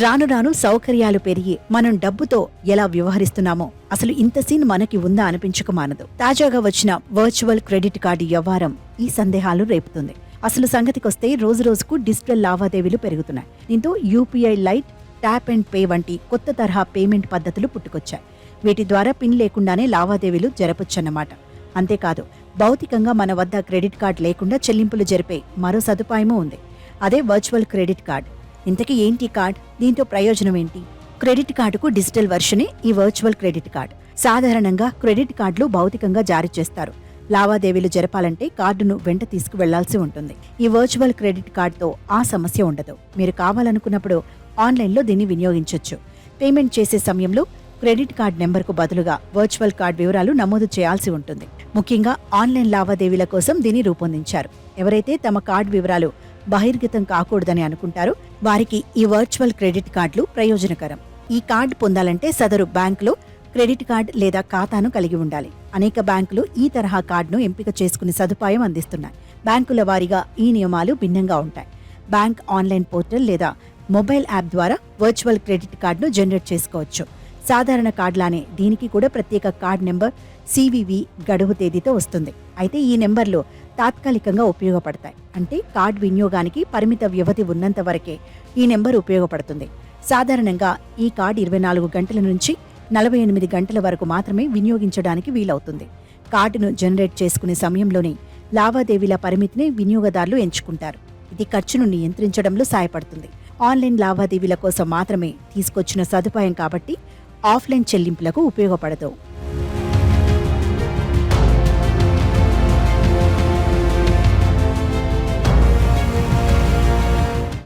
రాను రాను సౌకర్యాలు పెరిగి మనం డబ్బుతో ఎలా వ్యవహరిస్తున్నామో అసలు ఇంత సీన్ మనకి ఉందా అనిపించక మానదు. తాజాగా వచ్చిన వర్చువల్ క్రెడిట్ కార్డు వ్యవహారం ఈ సందేహాలు రేపుతుంది. అసలు సంగతికొస్తే రోజురోజుకు డిజిటల్ లావాదేవీలు పెరుగుతున్నాయి. దీంతో UPI light, tap and pay వంటి కొత్త తరహా పేమెంట్ పద్ధతులు పుట్టుకొచ్చాయి. వీటి ద్వారా పిన్ లేకుండానే లావాదేవీలు జరపొచ్చన్నమాట. అంతేకాదు, భౌతికంగా మన వద్ద క్రెడిట్ కార్డు లేకుండా చెల్లింపులు జరిపే మరో సదుపాయమూ ఉంది. అదే వర్చువల్ క్రెడిట్ కార్డ్. ఇంతకీ ఏంటి కార్డ్? దీంతో ప్రయోజనం ఏంటి? క్రెడిట్ కార్డుకు డిజిటల్ వర్షనే ఈ వర్చువల్ క్రెడిట్ కార్డ్. సాధారణంగా క్రెడిట్ కార్డులు భౌతికంగా జారీ చేస్తారు. లావాదేవీలు జరపాలంటే కార్డును వెంట తీసుకువెళ్లాల్సి ఉంటుంది. ఈ వర్చువల్ క్రెడిట్ కార్డుతో ఆ సమస్య ఉండదు. మీరు కావాలనుకున్నప్పుడు ఆన్లైన్లో దీన్ని వినియోగించొచ్చు. పేమెంట్ చేసే సమయంలో క్రెడిట్ కార్డ్ నెంబర్కు బదులుగా వర్చువల్ కార్డ్ వివరాలు నమోదు చేయాల్సి ఉంటుంది. ముఖ్యంగా ఆన్లైన్ లావాదేవీల కోసం దీన్ని రూపొందించారు. ఎవరైతే తమ కార్డు వివరాలు బహిర్గతం కాకూడదని అనుకుంటారో వారికి ఈ వర్చువల్ క్రెడిట్ కార్డులు ప్రయోజనకరం. ఈ కార్డు పొందాలంటే సదరు బ్యాంకులో క్రెడిట్ కార్డు లేదా ఖాతాను కలిగి ఉండాలి. అనేక బ్యాంకులు ఈ తరహా కార్డును ఎంపిక చేసుకునే సదుపాయం అందిస్తున్నాయి. బ్యాంకుల వారీగా ఈ నియమాలు భిన్నంగా ఉంటాయి. బ్యాంక్ ఆన్లైన్ పోర్టల్ లేదా మొబైల్ యాప్ ద్వారా వర్చువల్ క్రెడిట్ కార్డును జనరేట్ చేసుకోవచ్చు. సాధారణ కార్డులానే దీనికి కూడా ప్రత్యేక కార్డ్ నెంబర్ సివివి గడువు తేదీతో వస్తుంది. అయితే ఈ నెంబర్లు తాత్కాలికంగా ఉపయోగపడతాయి. అంటే కార్డు వినియోగానికి పరిమిత వ్యవధి ఉన్నంత వరకే ఈ నెంబర్ ఉపయోగపడుతుంది. సాధారణంగా ఈ కార్డు 24 గంటల నుంచి 48 గంటల వరకు మాత్రమే వినియోగించడానికి వీలవుతుంది. కార్డును జనరేట్ చేసుకునే సమయంలోనే లావాదేవీల పరిమితిని వినియోగదారులు ఎంచుకుంటారు. ఇది ఖర్చును నియంత్రించడంలో సాయపడుతుంది. ఆన్లైన్ లావాదేవీల కోసం మాత్రమే తీసుకొచ్చిన సదుపాయం కాబట్టి ఆఫ్లైన్ చెల్లింపులకు ఉపయోగపడదు.